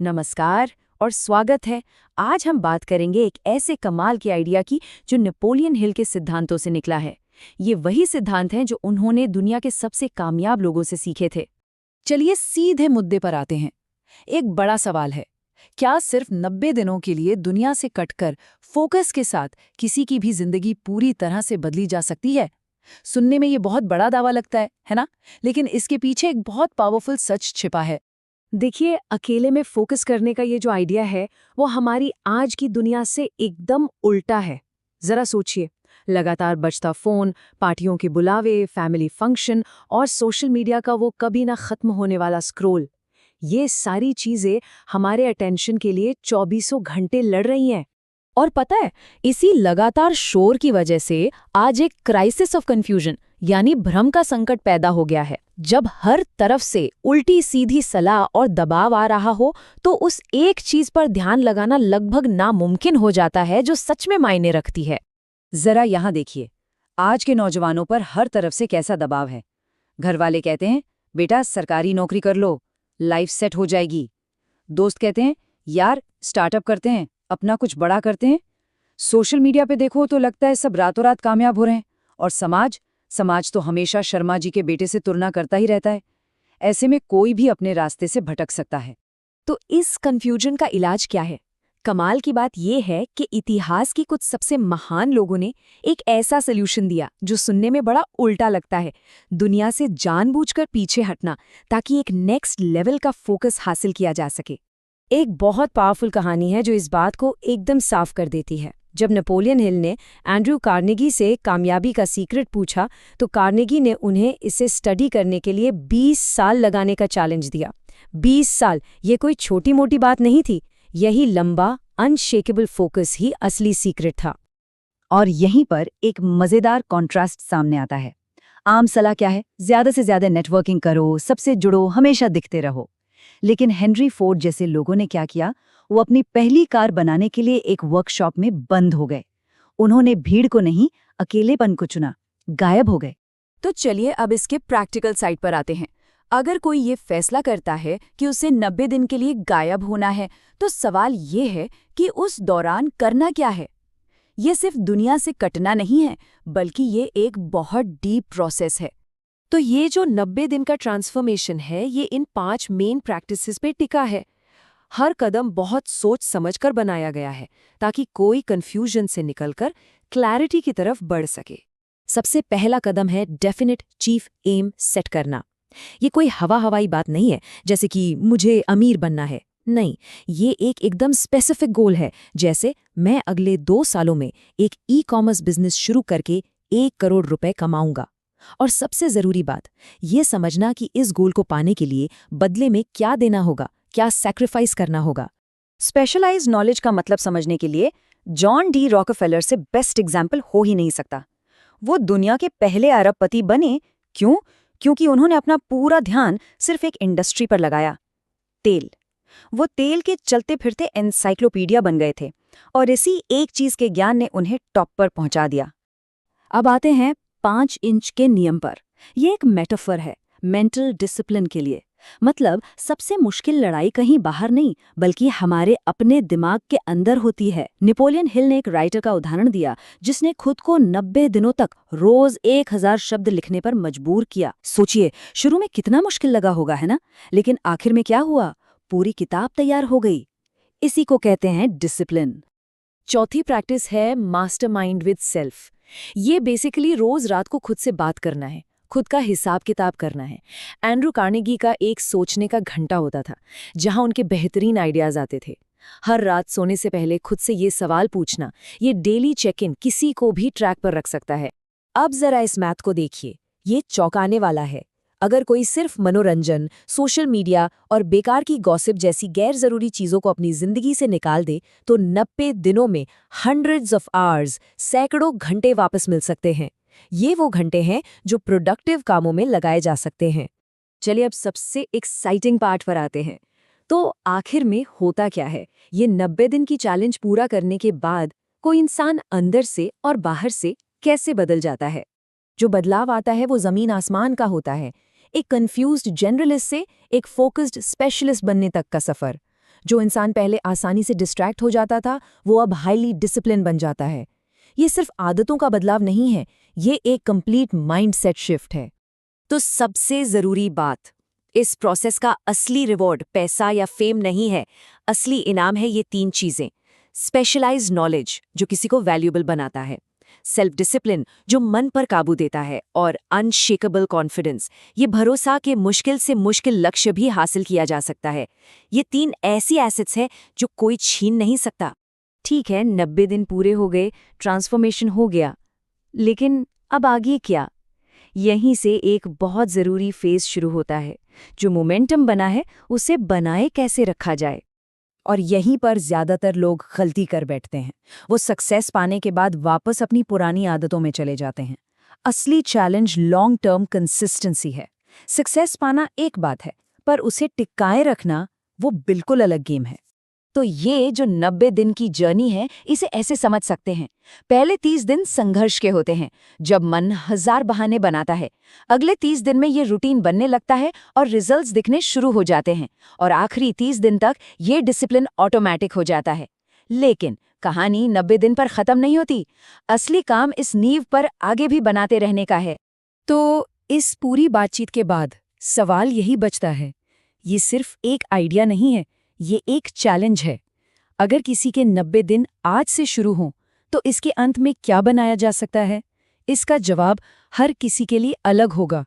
नमस्कार और स्वागत है। आज हम बात करेंगे एक ऐसे कमाल के आइडिया की जो नेपोलियन हिल के सिद्धांतों से निकला है। ये वही सिद्धांत हैं जो उन्होंने दुनिया के सबसे कामयाब लोगों से सीखे थे। चलिए सीधे मुद्दे पर आते हैं। एक बड़ा सवाल है, क्या सिर्फ 90 दिनों के लिए दुनिया से कटकर फोकस के साथ किसी की भी जिंदगी पूरी तरह से बदली जा सकती है? सुनने में ये बहुत बड़ा दावा लगता है ना? लेकिन इसके पीछे एक बहुत पावरफुल सच छिपा है। देखिए, अकेले में फोकस करने का ये जो आइडिया है वो हमारी आज की दुनिया से एकदम उल्टा है। जरा सोचिए, लगातार बजता फोन, पार्टियों के बुलावे, फैमिली फंक्शन और सोशल मीडिया का वो कभी ना खत्म होने वाला स्क्रॉल, ये सारी चीजें हमारे अटेंशन के लिए 24 घंटे लड़ रही हैं। और पता है, इसी लगातार शोर की वजह से आज एक क्राइसिस ऑफ कंफ्यूजन यानी भ्रम का संकट पैदा हो गया है। जब हर तरफ से उल्टी सीधी सलाह और दबाव आ रहा हो तो उस एक चीज पर ध्यान लगाना लगभग नामुमकिन हो जाता है जो सच में मायने रखती है। जरा यहाँ देखिए, आज के नौजवानों पर हर तरफ से कैसा दबाव है। घर वाले कहते हैं बेटा सरकारी नौकरी कर लो, लाइफ सेट हो जाएगी। दोस्त कहते हैं यार स्टार्टअप करते हैं, अपना कुछ बड़ा करते हैं। सोशल मीडिया पे देखो तो लगता है सब रातों रात कामयाब हो रहे हैं। और समाज तो हमेशा शर्मा जी के बेटे से तुलना करता ही रहता है। ऐसे में कोई भी अपने रास्ते से भटक सकता है। तो इस कंफ्यूजन का इलाज क्या है? कमाल की बात यह है कि इतिहास की कुछ सबसे महान लोगों ने एक ऐसा सल्यूशन दिया जो सुनने में बड़ा उल्टा लगता है। दुनिया से जानबूझकर पीछे हटना ताकि एक नेक्स्ट लेवल का फोकस हासिल किया जा सके। एक बहुत पावरफुल कहानी है जो इस बात को एकदम साफ कर देती है। जब नेपोलियन हिल ने एंड्रू कार्नेगी से कामयाबी का सीक्रेट पूछा तो कार्नेगी ने उन्हें इसे स्टडी करने के लिए 20 साल लगाने का चैलेंज दिया। 20 साल, ये कोई छोटी मोटी बात नहीं थी। यही लंबा अनशेकेबल फोकस ही असली सीक्रेट था। और यहीं पर एक मजेदार कॉन्ट्रास्ट सामने आता है। आम सलाह क्या है? ज्यादा से ज्यादा नेटवर्किंग करो, सबसे जुड़ो, हमेशा दिखते रहो। लेकिन हेनरी फोर्ड जैसे लोगों ने क्या किया? वो अपनी पहली कार बनाने के लिए एक वर्कशॉप में बंद हो गए। उन्होंने भीड़ को नहीं, अकेलेपन को चुना, गायब हो गए। तो चलिए अब इसके प्रैक्टिकल साइड पर आते हैं। अगर कोई ये फैसला करता है कि उसे 90 दिन के लिए गायब होना है, तो सवाल ये है कि उस दौरान करना क्या है। ये सिर्फ दुनिया से कटना नहीं है, बल्कि ये एक बहुत डीप प्रोसेस है। तो ये जो 90 दिन का ट्रांसफॉर्मेशन है, ये इन 5 मेन प्रैक्टिसेस पे टिका है। हर कदम बहुत सोच समझकर बनाया गया है ताकि कोई कंफ्यूजन से निकलकर क्लैरिटी की तरफ बढ़ सके। सबसे पहला कदम है डेफिनेट चीफ एम सेट करना। ये कोई हवाई बात नहीं है, जैसे कि मुझे अमीर बनना है। नहीं, ये एक एकदम स्पेसिफिक गोल है। जैसे मैं अगले 2 सालों में एक ई-कॉमर्स बिजनेस शुरू करके 1 करोड़ रुपए कमाऊंगा। और सबसे जरूरी बात, ये समझना कि इस गोल को पाने के लिए बदले में क्या देना होगा, क्या सैक्रिफाइस करना होगा। स्पेशलाइज्ड नॉलेज का मतलब समझने के लिए जॉन डी रॉकफेलर से बेस्ट एग्जाम्पल हो ही नहीं सकता। वो दुनिया के पहले अरबपति बने। क्यों? क्योंकि उन्होंने अपना पूरा ध्यान सिर्फ एक इंडस्ट्री पर लगाया, तेल। वो तेल के चलते फिरते एनसाइक्लोपीडिया बन गए थे और इसी एक चीज के ज्ञान ने उन्हें टॉप पर पहुंचा दिया। अब आते हैं 5 इंच के नियम पर। ये एक मेटाफर है मेंटल डिसिप्लिन के लिए। मतलब सबसे मुश्किल लड़ाई कहीं बाहर नहीं, बल्कि हमारे अपने दिमाग के अंदर होती है। नेपोलियन हिल ने एक राइटर का उदाहरण दिया जिसने खुद को 90 दिनों तक रोज 1000 शब्द लिखने पर मजबूर किया। सोचिए, शुरू में कितना मुश्किल लगा होगा, है ना? लेकिन आखिर में क्या हुआ? पूरी किताब तैयार हो गई। इसी को कहते हैं डिसिप्लिन। चौथी प्रैक्टिस है मास्टरमाइंड विद सेल्फ। ये बेसिकली रोज रात को खुद से बात करना है, खुद का हिसाब किताब करना है। एंड्रू कार्नेगी का एक सोचने का घंटा होता था जहां उनके बेहतरीन आइडियाज आते थे। हर रात सोने से पहले खुद से ये सवाल पूछना, ये डेली चेक इन किसी को भी ट्रैक पर रख सकता है। अब जरा इस मैथ को देखिए, ये चौंकाने वाला है। अगर कोई सिर्फ मनोरंजन, सोशल मीडिया और बेकार की गॉसिप जैसी गैर जरूरी चीजों को अपनी जिंदगी से निकाल दे तो 90 दिनों में हंड्रेड्स ऑफ आवर्स, सैकड़ों घंटे वापस मिल सकते हैं। ये वो घंटे हैं जो प्रोडक्टिव कामों में लगाए जा सकते हैं। चलिए अब सबसे एक्साइटिंग पार्ट पर आते हैं। तो आखिर में होता क्या है? ये 90 दिन की चैलेंज पूरा करने के बाद कोई इंसान अंदर से और बाहर से कैसे बदल जाता है? जो बदलाव आता है वो जमीन आसमान का होता है। एक कंफ्यूज्ड जनरलिस्ट से एक फोकस्ड स्पेशलिस्ट बनने तक का सफर। जो इंसान पहले आसानी से डिस्ट्रैक्ट हो जाता था वो अब हाईली डिसिप्लिन बन जाता है। ये सिर्फ आदतों का बदलाव नहीं है, ये एक कंप्लीट माइंडसेट शिफ्ट है। तो सबसे जरूरी बात, इस प्रोसेस का असली रिवॉर्ड पैसा या फेम नहीं है। असली इनाम है ये 3 चीजें। स्पेशलाइज्ड नॉलेज जो किसी को वैल्यूएबल बनाता है, सेल्फ डिसिप्लिन जो मन पर काबू देता है, और अनशेकेबल कॉन्फिडेंस, ये भरोसा कि मुश्किल से मुश्किल लक्ष्य भी हासिल किया जा सकता है। ये 3 ऐसी एसेट्स हैं जो कोई छीन नहीं सकता। ठीक है, 90 दिन पूरे हो गए, ट्रांसफॉर्मेशन हो गया, लेकिन अब आगे क्या? यहीं से एक बहुत ज़रूरी फेज शुरू होता है। जो मोमेंटम बना है उसे बनाए कैसे रखा जाए। और यहीं पर ज्यादातर लोग गलती कर बैठते हैं। वो सक्सेस पाने के बाद वापस अपनी पुरानी आदतों में चले जाते हैं। असली चैलेंज लॉन्ग टर्म कंसिस्टेंसी है। सक्सेस पाना एक बात है, पर उसे टिकाए रखना वो बिल्कुल अलग गेम है। तो ये जो 90 दिन की जर्नी है, इसे ऐसे समझ सकते हैं। पहले 30 दिन संघर्ष के होते हैं, जब मन 1000 बहाने बनाता है। अगले 30 दिन में ये रूटीन बनने लगता है और रिजल्ट्स दिखने शुरू हो जाते हैं, और आखिरी 30 दिन तक ये डिसिप्लिन ऑटोमेटिक हो जाता है। लेकिन कहानी 90 दिन पर खत्म नहीं होती। असली काम इस नींव पर आगे भी बनाते रहने का है। तो इस पूरी बातचीत के बाद सवाल यही बचता है, ये सिर्फ एक आइडिया नहीं है, ये एक चैलेंज है। अगर किसी के 90 दिन आज से शुरू हों, तो इसके अंत में क्या बनाया जा सकता है? इसका जवाब हर किसी के लिए अलग होगा।